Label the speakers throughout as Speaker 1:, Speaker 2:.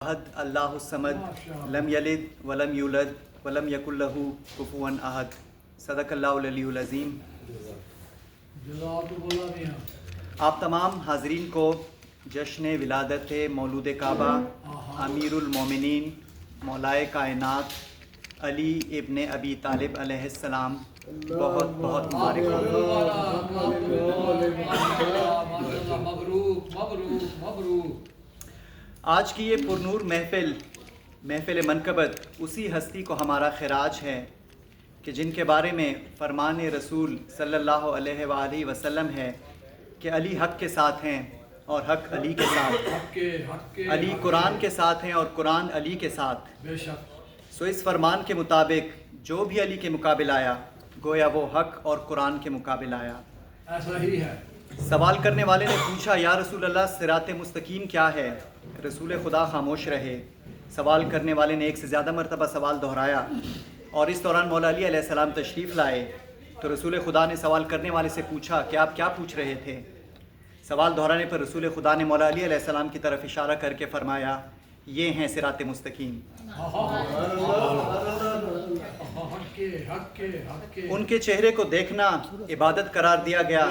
Speaker 1: احد اللہ الصمد لم یلد ولم یولد ولم یکن لہ کفوا احد صدق اللہ العلی العظیم۔ آپ تمام حاضرین کو جشن ولادت مولود کعبہ امیر المومنین مولائے کائنات علی ابن ابی طالب علیہ السلام بہت بہت مبارک ہو۔ آج کی یہ پرنور محفل منقبت اسی ہستی کو ہمارا خراج ہے کہ جن کے بارے میں فرمان رسول صلی اللہ علیہ وآلہ وسلم ہے کہ علی حق کے ساتھ ہیں اور حق علی کے ساتھ، علی قرآن کے ساتھ ہیں اور قرآن علی کے ساتھ۔ سو اس فرمان کے مطابق جو بھی علی کے مقابل آیا گویا وہ حق اور قرآن کے مقابل آیا۔
Speaker 2: ایسا ہی ہے۔
Speaker 1: سوال کرنے والے نے پوچھا یا رسول اللہ صراط مستقیم کیا ہے؟ رسول خدا خاموش رہے۔ سوال کرنے والے نے ایک سے زیادہ مرتبہ سوال دہرایا اور اس دوران مولا علی علیہ السلام تشریف لائے تو رسول خدا نے سوال کرنے والے سے پوچھا کہ آپ کیا پوچھ رہے تھے؟ سوال دہرانے پر رسول خدا نے مولا علی علیہ السلام کی طرف اشارہ کر کے فرمایا یہ ہیں صراط مستقیم۔ ان کے چہرے کو دیکھنا عبادت قرار دیا گیا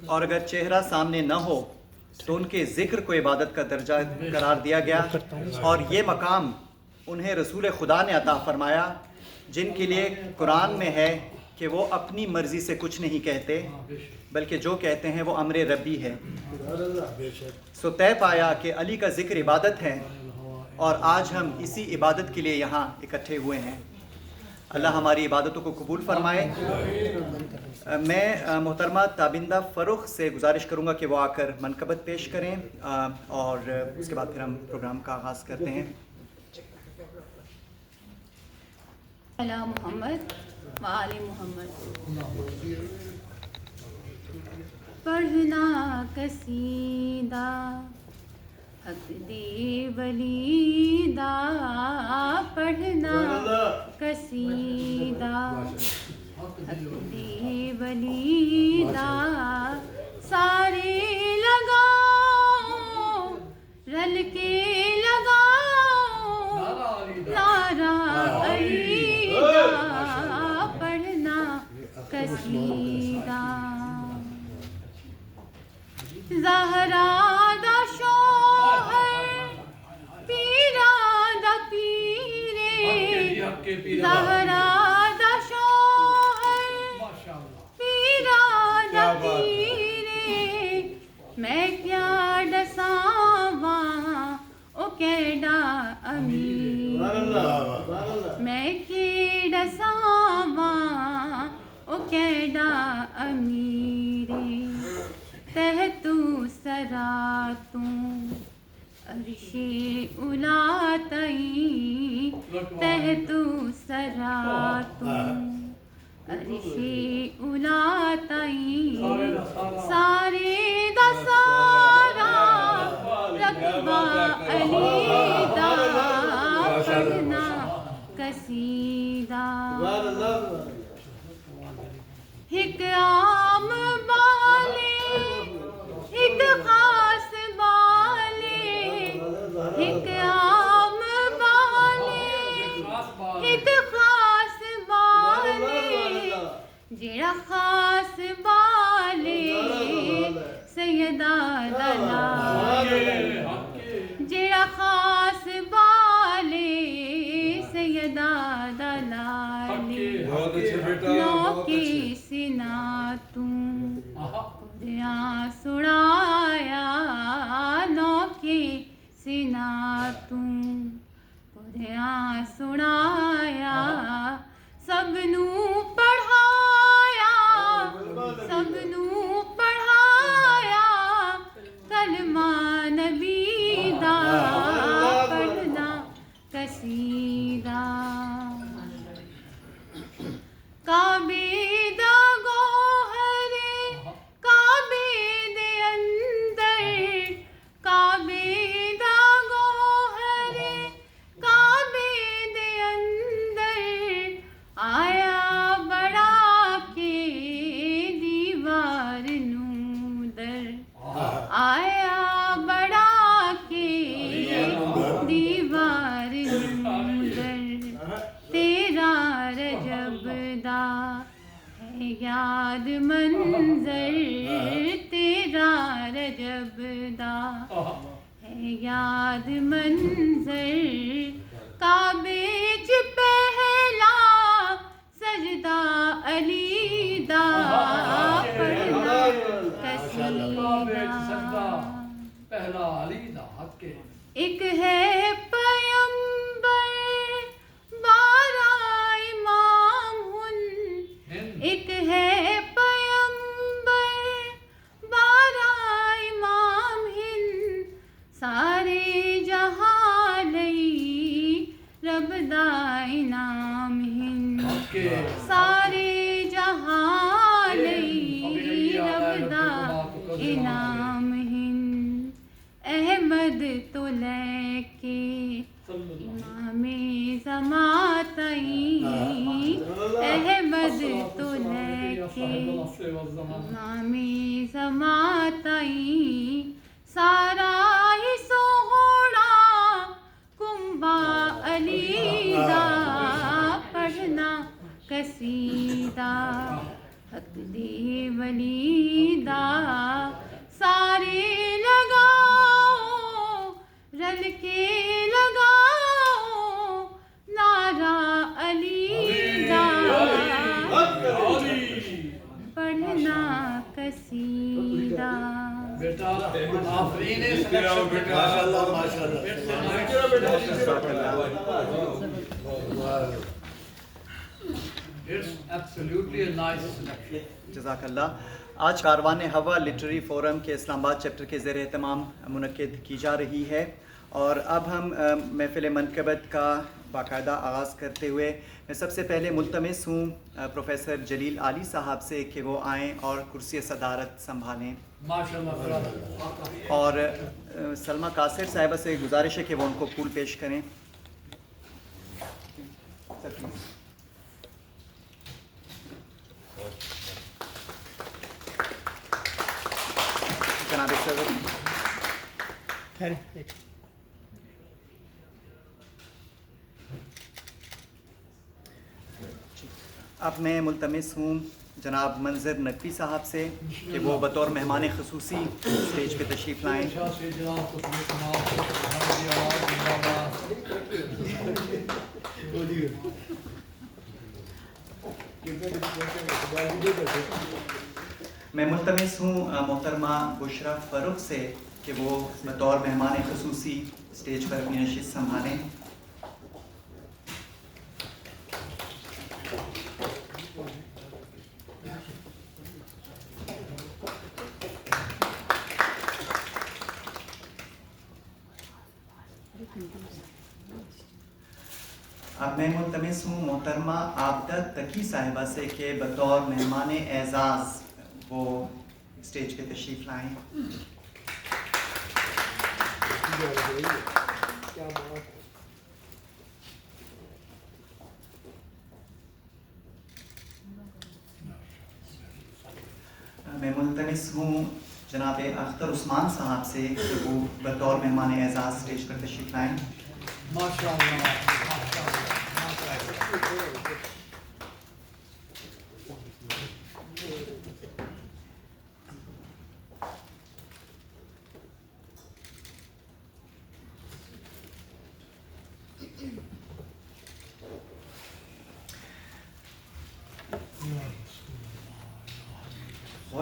Speaker 1: اور اگر چہرہ سامنے نہ ہو تو ان کے ذکر کو عبادت کا درجہ قرار دیا گیا، اور یہ مقام انہیں رسول خدا نے عطا فرمایا جن کے لیے قرآن میں ہے کہ وہ اپنی مرضی سے کچھ نہیں کہتے بلکہ جو کہتے ہیں وہ امر ربی ہے۔ سو طے پایا کہ علی کا ذکر عبادت ہے اور آج ہم اسی عبادت کے لیے یہاں اکٹھے ہوئے ہیں۔ اللہ ہماری عبادتوں کو قبول فرمائے۔ میں محترمہ تابندہ فروخ سے گزارش کروں گا کہ وہ آ کر منقبت پیش کریں اور اس کے بعد پھر ہم پروگرام کا آغاز کرتے ہیں۔
Speaker 3: علی محمد و آل محمد۔ پڑھنا قصیدہ حق دی ولیدہ، پڑھنا قصیدہ حق دی ولیدہ، سارے لگاؤ رل کے لگاؤ نعرہ علی دا، پڑھنا قصیدہ۔ زہرا دا شوہر پیرا دا پیرے، زہرا دا شوہر پیرا دا پیرے، میں کیا ڈساواں او کیڈا امیر، میں کی ڈساواں او کیڈا امیرے، تحت سراتوں عرش اولا تئیں، تحت سراتوں عرش اولا تئیں، سارے دا سارا رقبہ علی دا، پڑھنا قصیدہ۔ ایک عام بالے ایک خاص بالے، ایک عام بالے ایک خاص بالے، جڑا خاص بالے سیدہ دلال، جڑا خاص بالے سیدہ دلال، نو کی سنا توں قرآن سنایا، نو کی سنا توں قرآن سنایا، سب نو پڑھایا سب نو پڑھایا، کلمہ نبی دا، پڑھنا قصیدہ۔ کعبے دا گوہر کعبے دے اندر، کعبے دا گوہر کعبے دے اندر، آیا ہے یاد منظر تیرا رجب دا ہے یاد منظر کعبے چ پہلا سجدہ علی دا پڑھنا قصیدہ
Speaker 2: پہلا علی دا ہاتھ کے
Speaker 3: ایک ہے پیمبر بارہ امام ہن ایک ہے پیمبر بارہ امام ہن سارے جہاں لئی رب دا انعام ہن سارے جہاں لئی رب دا انعام ہن احمد تو لے کے امام زمان تائیں احمد تو لے کے امام زمان تائیں سارا ہی سوہنا کنبا علی دا پڑھنا قصیدہ حق دی ولی دا سارے لگاؤ رل کے لگاؤ نعرہ علی دا پڑھنا قصیدہ
Speaker 2: بیٹا آفرین ماشاءاللہ It's absolutely a nice selection.
Speaker 1: جزاک اللہ. آج کاروان ہوا لٹریری فورم کے اسلام آباد چیپٹر کے زیر اہتمام منعقد کی جا رہی ہے اور اب ہم محفل منقبت کا باقاعدہ آغاز کرتے ہوئے میں سب سے پہلے ملتمس ہوں پروفیسر جلیل عالی صاحب سے کہ وہ آئیں اور کرسی صدارت سنبھالیں اور سلمہ قاصر صاحبہ سے گزارش ہے کہ وہ ان کو پھول پیش کریں. جناب صدر اب میں ملتمس ہوں جناب منظر نقوی صاحب سے کہ وہ بطور مہمان خصوصی اسٹیج پہ تشریف لائیں. میں ملتمس ہوں محترمہ بشرا فاروق سے کہ وہ بطور مہمان خصوصی اسٹیج پر اپنی نشست سنبھالیں. اب میں ملتمس ہوں محترمہ عابدہ تقی صاحبہ سے کہ بطور مہمان اعزاز وہ اسٹیج پہ تشریف لائیں. میں ملتمس ہوں جناب اختر عثمان صاحب سے کہ وہ بطور مہمان اعزاز اسٹیج پر تشریف لائیں. بہت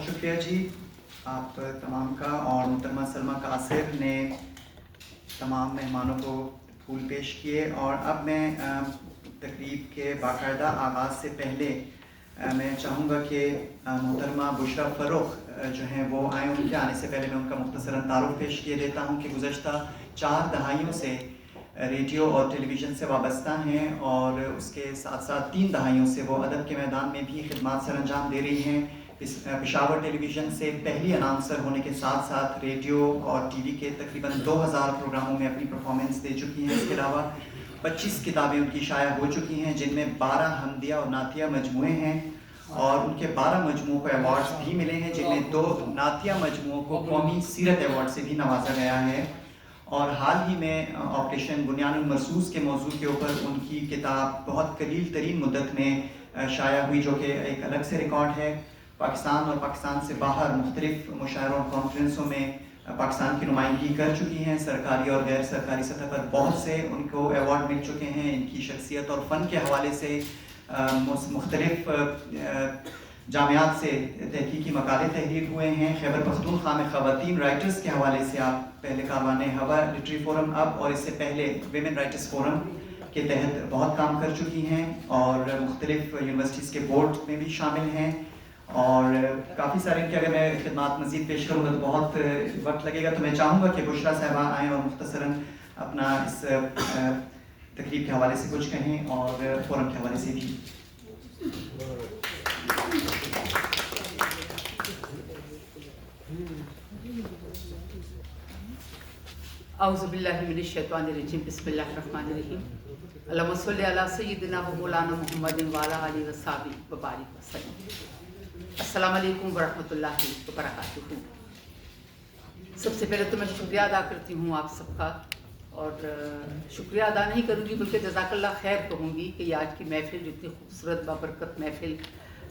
Speaker 1: شکریہ جی آپ تمام کا. اور محترمہ سلمہ قاصر نے تمام مہمانوں کو پھول پیش کیے. اور اب میں تقریب کے باقاعدہ آغاز سے پہلے میں چاہوں گا کہ محترمہ بشرا فاروق جو ہیں وہ آئیں. ان کے آنے سے پہلے میں ان کا مختصراً تعارف پیش کیے دیتا ہوں کہ گزشتہ 4 دہائیوں سے ریڈیو اور ٹیلی ویژن سے وابستہ ہیں اور اس کے ساتھ ساتھ 3 دہائیوں سے وہ ادب کے میدان میں بھی خدمات سر انجام دے رہی ہیں. پشاور ٹیلی ویژن سے پہلی اناؤنسر ہونے کے ساتھ ساتھ ریڈیو اور ٹی وی کے تقریباً 2000 پروگراموں میں اپنی پرفارمنس دے چکی ہیں. اس کے علاوہ 25 کتابیں ان کی شائع ہو چکی ہیں جن میں 12 حمدیہ اور نعتیہ مجموعے ہیں اور ان کے 12 مجموعوں کو ایوارڈز بھی ملے ہیں جن میں 2 نعتیہ مجموعوں کو قومی سیرت ایوارڈ سے بھی نوازا گیا ہے. اور حال ہی میں آپریشن بنیان المرصوص کے موضوع کے اوپر ان کی کتاب بہت قلیل ترین مدت میں شائع ہوئی، جو کہ ایک الگ سے ریکارڈ ہے۔ پاکستان اور پاکستان سے باہر مختلف مشاعروں اور کانفرنسوں میں پاکستان کی نمائندگی کر چکی ہیں، سرکاری اور غیر سرکاری سطح پر بہت سے ان کو ایوارڈ مل چکے ہیں۔ ان کی شخصیت اور فن کے حوالے سے مختلف جامعات سے تحقیقی مقالے تحریر ہوئے ہیں۔ خیبر پختونخوا میں خواتین رائٹرز کے حوالے سے آپ پہلے کاروان ہوا لٹری فورم اب اور اس سے پہلے ویمن رائٹرز فورم کے تحت بہت کام کر چکی ہیں اور مختلف یونیورسٹیز کے بورڈ میں بھی شامل ہیں، اور کافی سارے ان کی اگر میں خدمات مزید پیش کروں گا تو بہت وقت لگے گا، تو میں چاہوں گا کہ بشریٰ صاحبہ آئیں اور مختصراً اپنا اس تقریب کے حوالے سے کچھ کہیں اور فورم کے حوالے سے بھی۔
Speaker 4: اعوذ باللہ من الشیطان الرجیم، بسم اللہ الرحمن الرحیم۔ اللہم صلی علی سیدنا و مولانا محمد وعلی آلہ وصحبہ وبارک وسلم۔ السلام علیکم ورحمۃ اللہ وبرکاتہ۔ سب سے پہلے تو میں شکریہ ادا کرتی ہوں آپ سب کا، اور شکریہ ادا نہیں کروں گی بلکہ جزاک اللہ خیر کہوں گی کہ یہ آج کی محفل جو اتنی خوبصورت بابرکت محفل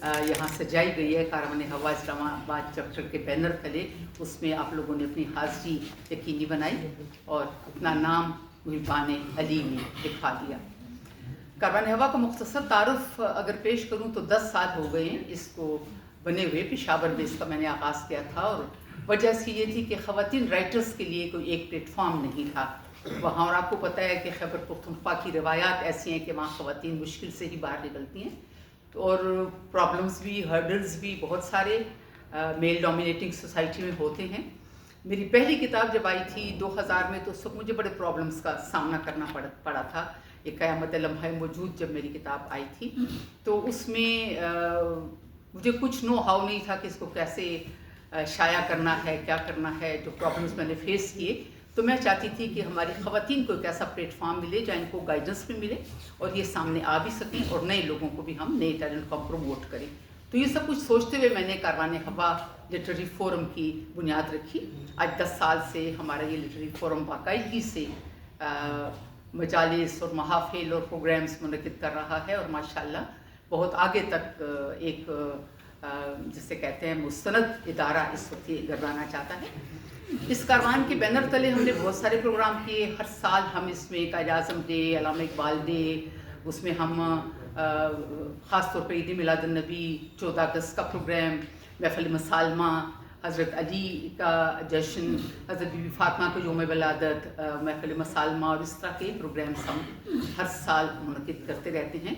Speaker 4: یہاں سجائی گئی ہے کاروان ہوا اسلام آباد چیپٹر کے بینر تلے، اس میں آپ لوگوں نے اپنی حاضری یقینی بنائی اور اپنا نام محبان علی میں لکھا دیا۔ کاروان ہوا کا مختصر تعارف اگر پیش کروں تو 10 سال ہو گئے ہیں اس کو بنے ہوئے۔ پشاور میں اس کا میں نے آغاز کیا تھا، اور وجہ اس کی یہ تھی کہ خواتین رائٹرز کے لیے کوئی ایک پلیٹ فارم نہیں تھا وہاں، اور آپ کو پتہ ہے کہ خیبر پختونخوا کی روایات ایسی ہیں کہ وہاں خواتین مشکل سے ہی باہر نکلتی ہیں، اور پرابلمز بھی ہرڈلز بھی بہت سارے میل ڈومینیٹنگ سوسائٹی میں ہوتے ہیں۔ میری پہلی کتاب جب آئی تھی 2000 میں تو اس وقت مجھے بڑے پرابلمز کا سامنا کرنا پڑا تھا۔ ایک قیامت لمحہ موجود جب میری کتاب آئی تھی تو اس میں مجھے کچھ نو ہاؤ نہیں تھا کہ اس کو کیسے شائع کرنا ہے، کیا کرنا ہے۔ جو پرابلمز میں نے فیس کیے تو میں چاہتی تھی کہ ہماری خواتین کو ایک ایسا پلیٹ فارم ملے جہاں ان کو گائیڈنس بھی ملے اور یہ سامنے آ بھی سکیں، اور نئے لوگوں کو بھی ہم نئے ٹیلنٹ کو پروموٹ کریں۔ تو یہ سب کچھ سوچتے ہوئے میں نے کاروان ہوا لٹریری فورم کی بنیاد رکھی۔ آج 10 سال سے ہمارا یہ لٹریری فورم باقاعدگی سے مجالس اور محافل اور پروگرامز منعقد کر رہا ہے، اور ماشاءاللہ بہت آگے تک ایک جسے کہتے ہیں مستند ادارہ اس وقت یہ گردانا چاہتا ہے۔ اس کاروان کے بینر تلے ہم نے بہت سارے پروگرام کیے۔ ہر سال ہم اس میں قائد اعظم ڈے، علامہ اقبال ڈے، اس میں ہم خاص طور پہ عید میلاد النبی، 14 اگست کا پروگرام، محفل مسالمہ، حضرت علی کا جشن، حضرت بی بی فاطمہ کا یوم ولادت، محفل مسالمہ، اور اس طرح کے پروگرامس ہم ہر سال منعقد کرتے رہتے ہیں۔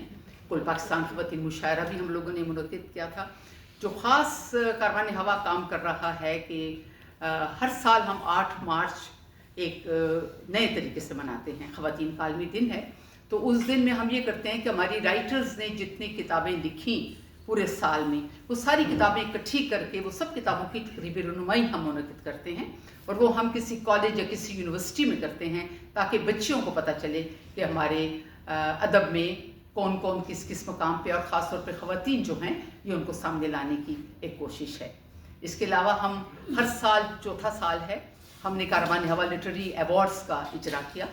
Speaker 4: کل پاکستان خواتین مشاعرہ بھی ہم لوگوں نے منعقد کیا تھا۔ جو خاص کاروان ہوا کام کر رہا ہے کہ ہر سال ہم 8 مارچ ایک نئے طریقے سے مناتے ہیں، خواتین کا عالمی دن ہے۔ تو اس دن میں ہم یہ کرتے ہیں کہ ہماری رائٹرز نے جتنی کتابیں لکھیں پورے سال میں، وہ ساری کتابیں اکٹھی کر کے وہ سب کتابوں کی تقریبی رونمائی ہم منعقد کرتے ہیں، اور وہ ہم کسی کالج یا کسی یونیورسٹی میں کرتے ہیں تاکہ بچیوں کو پتہ چلے کہ ہمارے ادب میں کون کون کس مقام پہ، اور خاص طور پہ خواتین جو ہیں یہ ان کو سامنے لانے کی ایک کوشش ہے۔ اس کے علاوہ ہم ہر سال، چوتھا سال ہے، ہم نے کاروان ہوا لٹریری ایوارڈز کا اجرا کیا،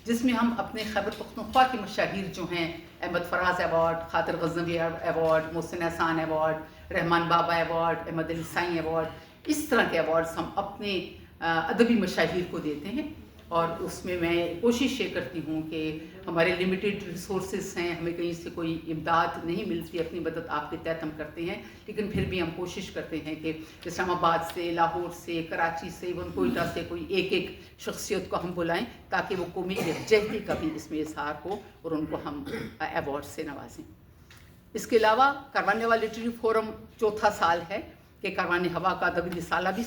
Speaker 4: جس میں ہم اپنے خیبر پختونخوا کے مشاہیر جو ہیں، احمد فراز ایوارڈ، خاطر غزنوی ایوارڈ، محسن احسان ایوارڈ، رحمان بابا ایوارڈ، احمد علی سائیں ایوارڈ، اس طرح کے ایوارڈز ہم اپنے ادبی مشاہیر کو دیتے ہیں۔ اور اس میں میں کوشش یہ کرتی ہوں کہ ہمارے لمیٹیڈ ریسورسز ہیں، ہمیں کہیں سے کوئی امداد نہیں ملتی، اپنی مدد آپ کے تحت ہم کرتے ہیں، لیکن پھر بھی ہم کوشش کرتے ہیں کہ اسلام آباد سے، لاہور سے، کراچی سے، ایون کوئٹہ سے کوئی ایک شخصیت کو ہم بلائیں تاکہ وہ قومی یکجہتی کا بھی اس میں اظہار ہو اور ان کو ہم ایوارڈ سے نوازیں۔ اس کے علاوہ کاروان ہوا لٹریری فورم چوتھا سال ہے کہ کاروان ہوا کا ادبی رسالہ بھی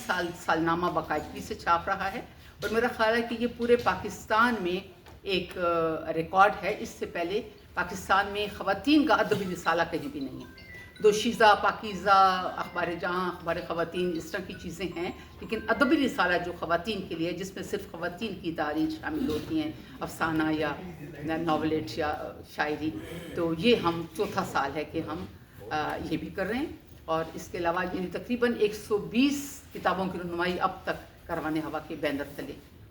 Speaker 4: سالنامہ باقاعدگی سے چھاپ رہا ہے، اور میرا خیال ہے کہ یہ پورے پاکستان میں ایک ریکارڈ ہے۔ اس سے پہلے پاکستان میں خواتین کا ادبی رسالہ کہیں بھی نہیں ہے۔ دوشیزہ، پاکیزہ، اخبار جہاں، اخبار خواتین، اس طرح کی چیزیں ہیں، لیکن ادبی رسالہ جو خواتین کے لیے، جس میں صرف خواتین کی تحریر شامل ہوتی ہیں، افسانہ یا ناولٹ یا شاعری، تو یہ ہم چوتھا سال ہے کہ ہم یہ بھی کر رہے ہیں۔ اور اس کے علاوہ یعنی تقریباً 120 کتابوں کی رونمائی اب تک کاروان ہوا کے بینر تلے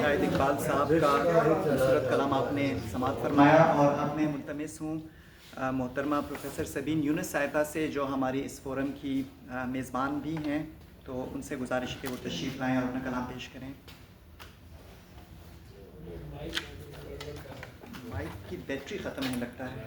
Speaker 1: شاہد اقبال صاحب کا خوبصورت کلام آپ نے سماعت فرمایا، اور اب میں ملتمس ہوں محترمہ پروفیسر سبین یونس صاحبہ سے، جو ہماری اس فورم کی میزبان بھی ہیں، تو ان سے گزارش ہے کہ وہ تشریف لائیں اور اپنا کلام پیش کریں۔ مائک کی بیٹری ختم ہونے لگتا ہے۔